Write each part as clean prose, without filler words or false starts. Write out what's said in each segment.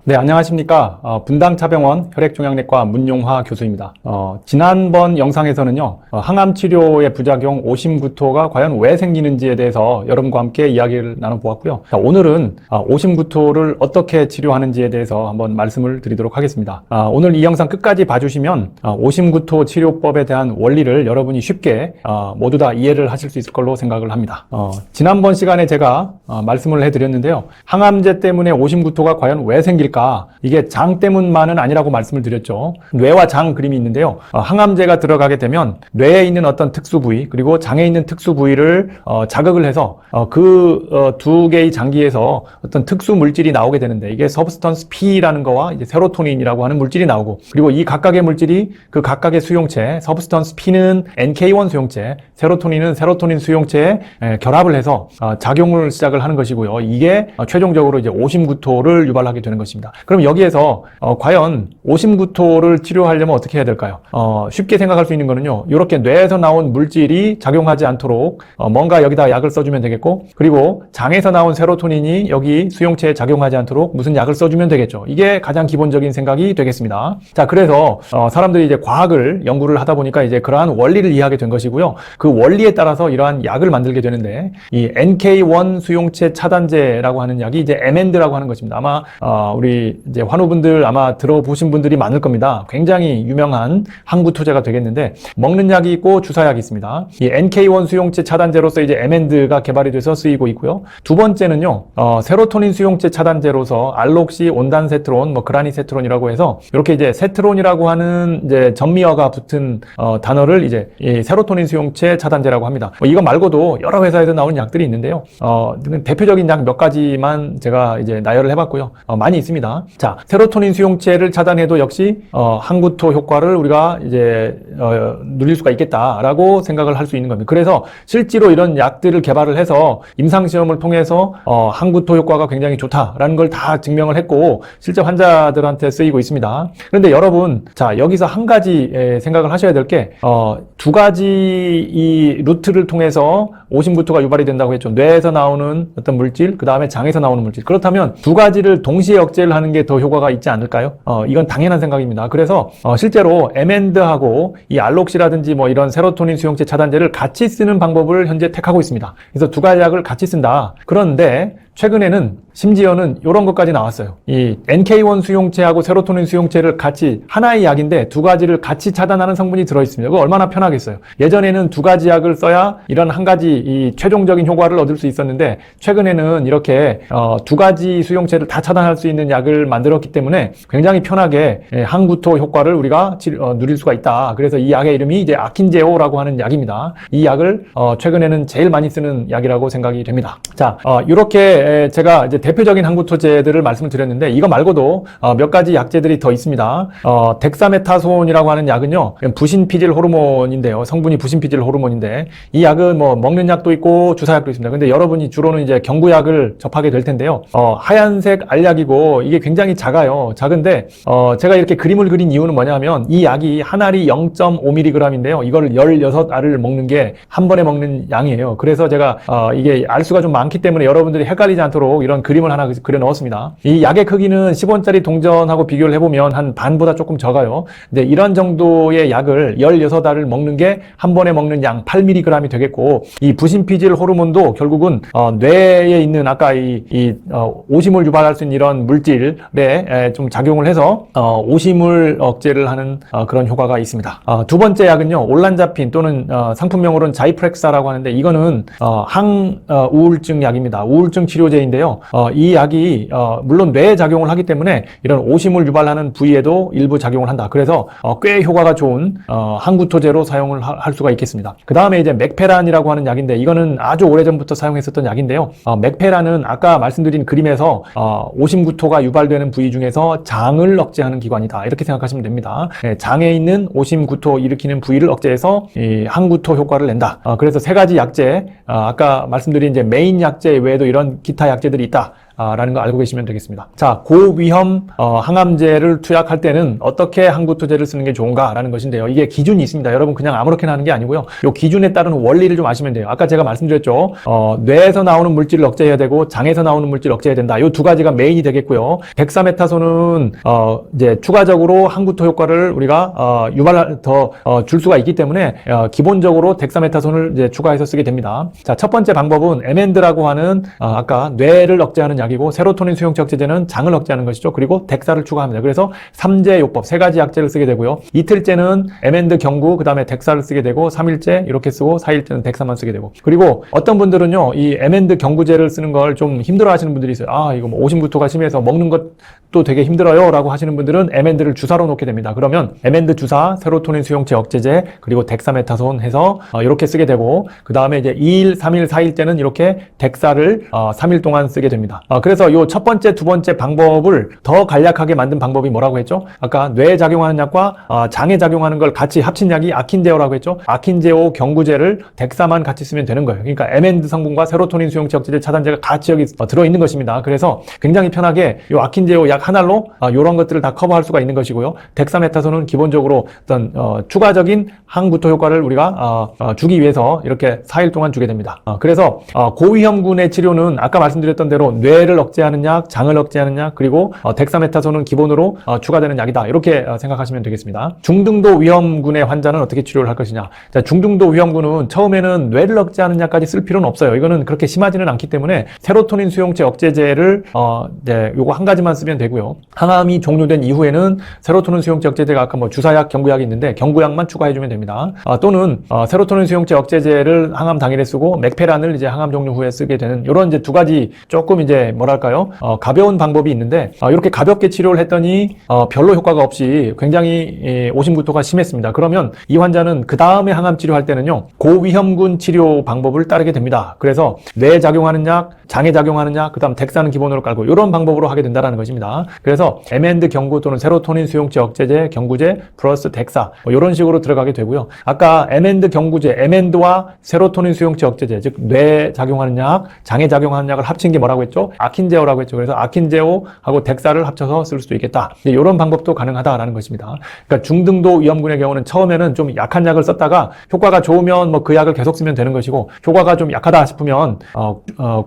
네, 안녕하십니까. 분당차병원 혈액종양내과 문용화 교수입니다. 지난번 영상에서는요, 항암 치료의 부작용 오심구토가 과연 왜 생기는지에 대해서 여러분과 함께 이야기를 나눠보았고요. 자, 오늘은 오심구토를 어떻게 치료하는지에 대해서 한번 말씀을 드리도록 하겠습니다. 오늘 이 영상 끝까지 봐주시면 오심구토 치료법에 대한 원리를 여러분이 쉽게 모두 다 이해를 하실 수 있을 걸로 생각을 합니다. 지난번 시간에 제가 말씀을 해드렸는데요. 항암제 때문에 오심구토가 과연 왜 생길까? 이게 장 때문만은 아니라고 말씀을 드렸죠. 뇌와 장 그림이 있는데요. 항암제가 들어가게 되면 뇌에 있는 어떤 특수 부위 그리고 장에 있는 특수 부위를 자극을 해서 두 개의 장기에서 어떤 특수 물질이 나오게 되는데 이게 서브스턴스 P라는 거와 이제 세로토닌이라고 하는 물질이 나오고 그리고 이 각각의 물질이 그 각각의 수용체 서브스턴스 P는 NK1 수용체 세로토닌은 세로토닌 수용체에 결합을 해서 작용을 시작을 하는 것이고요. 이게 최종적으로 이제 오심구토를 유발하게 되는 것입니다. 그럼 여기에서 과연 오심구토를 치료하려면 어떻게 해야 될까요? 쉽게 생각할 수 있는 거는요. 이렇게 뇌에서 나온 물질이 작용하지 않도록 뭔가 여기다 약을 써주면 되겠고 그리고 장에서 나온 세로토닌이 여기 수용체에 작용하지 않도록 무슨 약을 써주면 되겠죠. 이게 가장 기본적인 생각이 되겠습니다. 자, 그래서 사람들이 이제 과학을 연구를 하다 보니까 이제 그러한 원리를 이해하게 된 것이고요. 그 원리에 따라서 이러한 약을 만들게 되는데 이 NK1 수용체 차단제라고 하는 약이 이제 MND라고 하는 것입니다. 아마 우리 이제 환우분들 아마 들어보신 분들이 많을 겁니다. 굉장히 유명한 항구토제가 되겠는데 먹는 약이 있고 주사약이 있습니다. 이 NK1 수용체 차단제로서 이제 MND가 개발이 돼서 쓰이고 있고요. 두 번째는요, 세로토닌 수용체 차단제로서 알록시, 온단세트론, 그라니세트론이라고 해서 이렇게 이제 세트론이라고 하는 이제 전미어가 붙은 단어를 이제 이 세로토닌 수용체 차단제라고 합니다. 이거 말고도 여러 회사에서 나오는 약들이 있는데요. 대표적인 약 몇 가지만 제가 이제 나열을 해봤고요. 많이 있습니다. 자, 세로토닌 수용체를 차단해도 역시 항구토 효과를 우리가 이제 누릴 수가 있겠다라고 생각을 할 수 있는 겁니다. 그래서 실제로 이런 약들을 개발을 해서 임상시험을 통해서 항구토 효과가 굉장히 좋다라는 걸 다 증명을 했고 실제 환자들한테 쓰이고 있습니다. 그런데 여러분, 자, 여기서 한 가지 생각을 하셔야 될 게 두 가지 이 루트를 통해서 오심구토가 유발이 된다고 했죠. 뇌에서 나오는 어떤 물질, 그 다음에 장에서 나오는 물질. 그렇다면 두 가지를 동시에 억제를 하는 게 더 효과가 있지 않을까요? 이건 당연한 생각입니다. 그래서 실제로 MND하고 이 알록시라든지 이런 세로토닌 수용체 차단제를 같이 쓰는 방법을 현재 택하고 있습니다. 그래서 두 가지 약을 같이 쓴다. 그런데 최근에는 심지어는 이런 것까지 나왔어요. 이 NK1 수용체하고 세로토닌 수용체를 같이 하나의 약인데 두 가지를 같이 차단하는 성분이 들어있습니다. 그거 얼마나 편하겠어요. 예전에는 두 가지 약을 써야 이런 한 가지 이 최종적인 효과를 얻을 수 있었는데 최근에는 이렇게 두 가지 수용체를 다 차단할 수 있는 약을 만들었기 때문에 굉장히 편하게 항구토 효과를 우리가 누릴 수가 있다. 그래서 이 약의 이름이 이제 아킨제오라고 하는 약입니다. 이 약을 최근에는 제일 많이 쓰는 약이라고 생각이 됩니다. 자, 이렇게 제가 이제 대표적인 항구토제들을 말씀을 드렸는데 이거 말고도 몇 가지 약제들이 더 있습니다. 덱사메타손이라고 하는 약은요, 부신피질 호르몬인데요. 성분이 부신피질 호르몬인데 이 약은 먹는 약도 있고 주사약도 있습니다. 근데 여러분이 주로는 이제 경구약을 접하게 될 텐데요. 하얀색 알약이고 이게 굉장히 작아요. 작은데 제가 이렇게 그림을 그린 이유는 뭐냐면 이 약이 한 알이 0.5mg인데요. 이걸 16알을 먹는 게 한 번에 먹는 양이에요. 그래서 제가 이게 알수가 좀 많기 때문에 여러분들이 헷갈리지 않도록 이런 그림을 하나 그려 넣었습니다. 이 약의 크기는 10원짜리 동전하고 비교를 해보면 한 반보다 조금 적어요. 근데 이런 정도의 약을 16알을 먹는 게 한 번에 먹는 양 8mg이 되겠고 이 부신피질 호르몬도 결국은 뇌에 있는 아까 오심을 유발할 수 있는 이런 물질에 좀 작용을 해서 오심을 억제를 하는 그런 효과가 있습니다. 두 번째 약은요, 올란자핀 또는 상품명으로는 자이프렉사라고 하는데 이거는 항우울증 약입니다. 우울증 치료제인데요. 이 약이 물론 뇌에 작용을 하기 때문에 이런 오심을 유발하는 부위에도 일부 작용을 한다. 그래서 꽤 효과가 좋은 항구토제로 사용을 할 수가 있겠습니다. 그 다음에 이제 맥페란이라고 하는 약인데 이거는 아주 오래전부터 사용했었던 약인데요. 맥페란은 아까 말씀드린 그림에서 오심구토가 유발되는 부위 중에서 장을 억제하는 기관이다. 이렇게 생각하시면 됩니다. 장에 있는 오심구토 일으키는 부위를 억제해서 이 항구토 효과를 낸다. 그래서 세 가지 약제, 아까 말씀드린 이제 메인 약제 외에도 이런 기타 약제들이 있다. 라는 거 알고 계시면 되겠습니다. 자, 고위험 항암제를 투약할 때는 어떻게 항구토제를 쓰는 게 좋은가라는 것인데요. 이게 기준이 있습니다. 여러분 그냥 아무렇게나 하는 게 아니고요. 이 기준에 따른 원리를 좀 아시면 돼요. 아까 제가 말씀드렸죠. 뇌에서 나오는 물질을 억제해야 되고 장에서 나오는 물질을 억제해야 된다. 이 두 가지가 메인이 되겠고요. 덱사메타손은 이제 추가적으로 항구토 효과를 우리가 줄 수가 있기 때문에 기본적으로 덱사메타손을 이제 추가해서 쓰게 됩니다. 자, 첫 번째 방법은 에멘드라고 하는 아까 뇌를 억제하는 약이고 세로토닌 수용체 억제제는 장을 억제하는 것이죠. 그리고 덱사를 추가합니다. 그래서 3제 요법 세 가지 약제를 쓰게 되고요. 이틀째는 에멘드 경구 그다음에 덱사를 쓰게 되고 3일째 이렇게 쓰고 4일째는 덱사만 쓰게 되고 그리고 어떤 분들은요 이 에멘드 경구제를 쓰는 걸 좀 힘들어 하시는 분들이 있어요. 이거 뭐 오심구토가 심해서 먹는 것도 되게 힘들어요 라고 하시는 분들은 에멘드를 주사로 놓게 됩니다. 그러면 에멘드 주사, 세로토닌 수용체 억제제 그리고 덱사메타손 해서 이렇게 쓰게 되고 그 다음에 이제 2일, 3일, 4일째는 이렇게 덱사를 3일 동안 쓰게 됩니다. 그래서 요 첫 번째, 두 번째 방법을 더 간략하게 만든 방법이 뭐라고 했죠? 아까 뇌에 작용하는 약과 장에 작용하는 걸 같이 합친 약이 아킨제오라고 했죠? 아킨제오 경구제를 덱사만 같이 쓰면 되는 거예요. 그러니까 에멘드 성분과 세로토닌 수용체 억제제 차단제가 같이 여기 들어있는 것입니다. 그래서 굉장히 편하게 요 아킨제오 약 하나로 요런 것들을 다 커버할 수가 있는 것이고요. 덱사메타손은 기본적으로 어떤 추가적인 항구토 효과를 우리가 주기 위해서 이렇게 4일 동안 주게 됩니다. 그래서 고위험군의 치료는 아까 말씀드렸던 대로 뇌를 억제하는 약, 장을 억제하는 약, 그리고 덱사메타손은 기본으로 추가되는 약이다. 이렇게 생각하시면 되겠습니다. 중등도 위험군의 환자는 어떻게 치료를 할 것이냐. 자, 중등도 위험군은 처음에는 뇌를 억제하는 약까지 쓸 필요는 없어요. 이거는 그렇게 심하지는 않기 때문에 세로토닌 수용체 억제제를 요거 한 가지만 쓰면 되고요. 항암이 종료된 이후에는 세로토닌 수용체 억제제가 아까 뭐 주사약, 경구약이 있는데 경구약만 추가해주면 됩니다. 또는 세로토닌 수용체 억제제를 항암 당일에 쓰고 맥페란을 이제 항암 종료 후에 쓰게 되는 이런 이제 두 가지 조금 이제 뭐랄까요 가벼운 방법이 있는데 이렇게 가볍게 치료를 했더니 별로 효과가 없이 굉장히 오심구토가 심했습니다. 그러면 이 환자는 그 다음에 항암 치료할 때는요 고위험군 치료 방법을 따르게 됩니다. 그래서 뇌에 작용하는 약, 장에 작용하는 약, 그 다음 덱사는 기본으로 깔고 이런 방법으로 하게 된다는 것입니다. 그래서 에멘드 경구 또는 세로토닌 수용체 억제제, 경구제 플러스 덱사 이런 식으로 들어가게 되고요. 아까 에멘드 경구제, 에멘드와 세로토닌 수용체 억제제, 즉 뇌에 작용하는 약, 장에 작용하는 약을 합친 게 뭐라고 했죠? 아킨제오라고 했죠. 그래서 아킨제오하고 덱사를 합쳐서 쓸 수도 있겠다. 이런 방법도 가능하다라는 것입니다. 그러니까 중등도 위험군의 경우는 처음에는 좀 약한 약을 썼다가 효과가 좋으면 뭐 그 약을 계속 쓰면 되는 것이고 효과가 좀 약하다 싶으면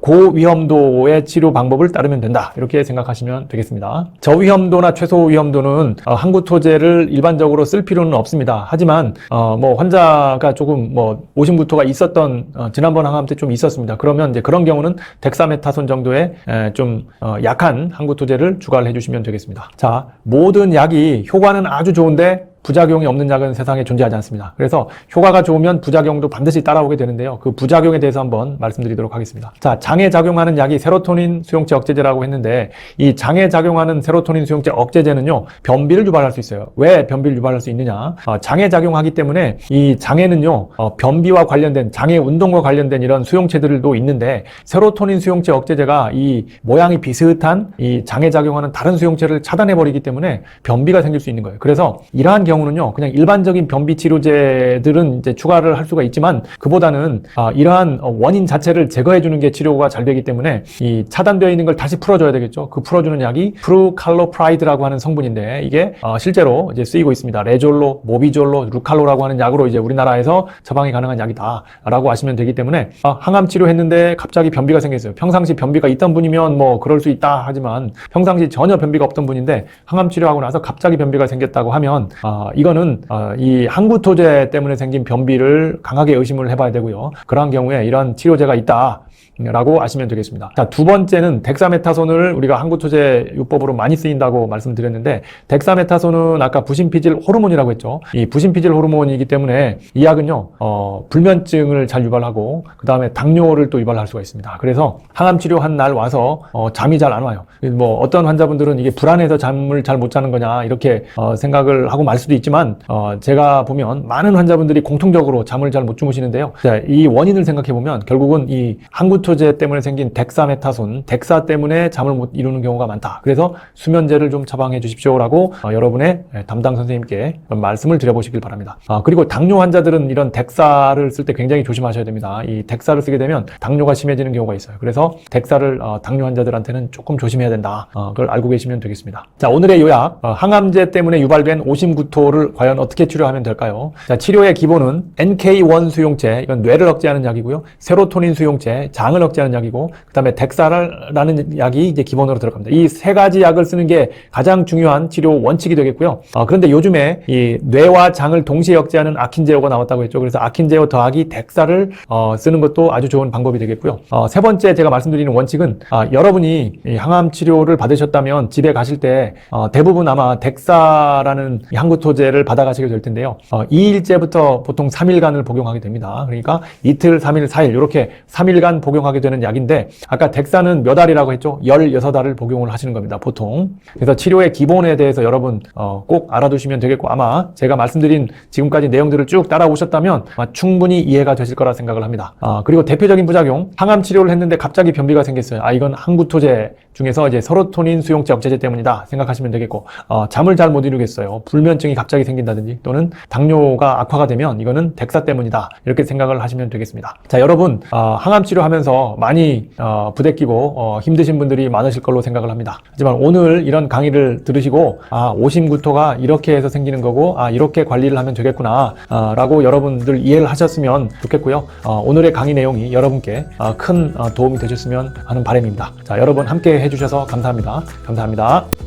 고위험도의 치료 방법을 따르면 된다. 이렇게 생각하시면 되겠습니다. 저위험도나 최소위험도는 항구토제를 일반적으로 쓸 필요는 없습니다. 하지만 뭐 환자가 조금 뭐 오심구토가 있었던 지난번 항암 때 좀 있었습니다. 그러면 이제 그런 경우는 덱사메타손 정도의 좀 약한 항구토제를 추가를 해주시면 되겠습니다. 자, 모든 약이 효과는 아주 좋은데 부작용이 없는 약은 세상에 존재하지 않습니다. 그래서 효과가 좋으면 부작용도 반드시 따라오게 되는데요. 그 부작용에 대해서 한번 말씀드리도록 하겠습니다. 자, 장에 작용하는 약이 세로토닌 수용체 억제제라고 했는데 이 장에 작용하는 세로토닌 수용체 억제제는요. 변비를 유발할 수 있어요. 왜 변비를 유발할 수 있느냐? 장에 작용하기 때문에 이 장에는요. 변비와 관련된 장의 운동과 관련된 이런 수용체들도 있는데 세로토닌 수용체 억제제가 이 모양이 비슷한 이 장에 작용하는 다른 수용체를 차단해버리기 때문에 변비가 생길 수 있는 거예요. 그래서 이러한 경우는요, 그냥 일반적인 변비 치료제들은 이제 추가를 할 수가 있지만 그보다는 이러한 원인 자체를 제거해주는 게 치료가 잘 되기 때문에 이 차단되어 있는 걸 다시 풀어줘야 되겠죠. 그 풀어주는 약이 프루칼로프라이드라고 하는 성분인데 이게 실제로 이제 쓰이고 있습니다. 레졸로, 모비졸로, 루칼로라고 하는 약으로 이제 우리나라에서 처방이 가능한 약이다라고 아시면 되기 때문에 항암 치료했는데 갑자기 변비가 생겼어요. 평상시 변비가 있던 분이면 뭐 그럴 수 있다 하지만 평상시 전혀 변비가 없던 분인데 항암 치료하고 나서 갑자기 변비가 생겼다고 하면 이거는 이 항구토제 때문에 생긴 변비를 강하게 의심을 해봐야 되고요. 그러한 경우에 이런 치료제가 있다 라고 아시면 되겠습니다. 자, 두 번째는 덱사메타손을 우리가 항구토제 요법으로 많이 쓰인다고 말씀드렸는데 덱사메타손은 아까 부신피질 호르몬이라고 했죠. 이 부신피질 호르몬이기 때문에 이 약은요 불면증을 잘 유발하고 그 다음에 당뇨를 또 유발할 수가 있습니다. 그래서 항암 치료한 날 와서 잠이 잘 안 와요. 뭐 어떤 환자분들은 이게 불안해서 잠을 잘 못 자는 거냐 이렇게 생각을 하고 말 수도 있지만 제가 보면 많은 환자분들이 공통적으로 잠을 잘 못 주무시는데요. 자, 이 원인을 생각해 보면 결국은 이 항구토제 항구토제 때문에 생긴 덱사메타손, 덱사 때문에 잠을 못 이루는 경우가 많다. 그래서 수면제를 좀 처방해 주십시오라고 여러분의 담당 선생님께 말씀을 드려보시길 바랍니다. 그리고 당뇨 환자들은 이런 덱사를 쓸 때 굉장히 조심하셔야 됩니다. 이 덱사를 쓰게 되면 당뇨가 심해지는 경우가 있어요. 그래서 덱사를 당뇨 환자들한테는 조금 조심해야 된다. 그걸 알고 계시면 되겠습니다. 자, 오늘의 요약. 항암제 때문에 유발된 오심구토를 과연 어떻게 치료하면 될까요? 자, 치료의 기본은 NK1 수용체, 이건 뇌를 억제하는 약이고요. 세로토닌 수용체, 장을 억제하는 약이고, 그 다음에 덱사라는 약이 이제 기본으로 들어갑니다. 이 세 가지 약을 쓰는 게 가장 중요한 치료 원칙이 되겠고요. 그런데 요즘에 이 뇌와 장을 동시에 억제하는 아킨제오가 나왔다고 했죠. 그래서 아킨제오 더하기 덱사를 쓰는 것도 아주 좋은 방법이 되겠고요. 세 번째 제가 말씀드리는 원칙은 여러분이 이 항암 치료를 받으셨다면 집에 가실 때 대부분 아마 덱사라는 항구토제를 받아가시게 될 텐데요. 2일째부터 보통 3일간을 복용하게 됩니다. 그러니까 이틀, 3일, 4일 이렇게 3일간 복용하게 되는 약인데 아까 덱사는 몇 알이라고 했죠? 16알을 복용을 하시는 겁니다. 보통. 그래서 치료의 기본에 대해서 여러분 꼭 알아두시면 되겠고 아마 제가 말씀드린 지금까지 내용들을 쭉 따라오셨다면 아마 충분히 이해가 되실 거라 생각을 합니다. 그리고 대표적인 부작용, 항암 치료를 했는데 갑자기 변비가 생겼어요. 이건 항구토제 중에서 이제 세로토닌 수용체 억제제 때문이다 생각하시면 되겠고 잠을 잘 못 이루겠어요. 불면증이 갑자기 생긴다든지 또는 당뇨가 악화가 되면 이거는 덱사 때문이다 이렇게 생각을 하시면 되겠습니다. 자, 여러분 항암 치료하면서 많이 부대끼고 힘드신 분들이 많으실 걸로 생각을 합니다. 하지만 오늘 이런 강의를 들으시고 오심구토가 이렇게 해서 생기는 거고 이렇게 관리를 하면 되겠구나 라고 여러분들 이해를 하셨으면 좋겠고요. 오늘의 강의 내용이 여러분께 큰 도움이 되셨으면 하는 바람입니다. 자, 여러분 함께 해주셔서 감사합니다. 감사합니다.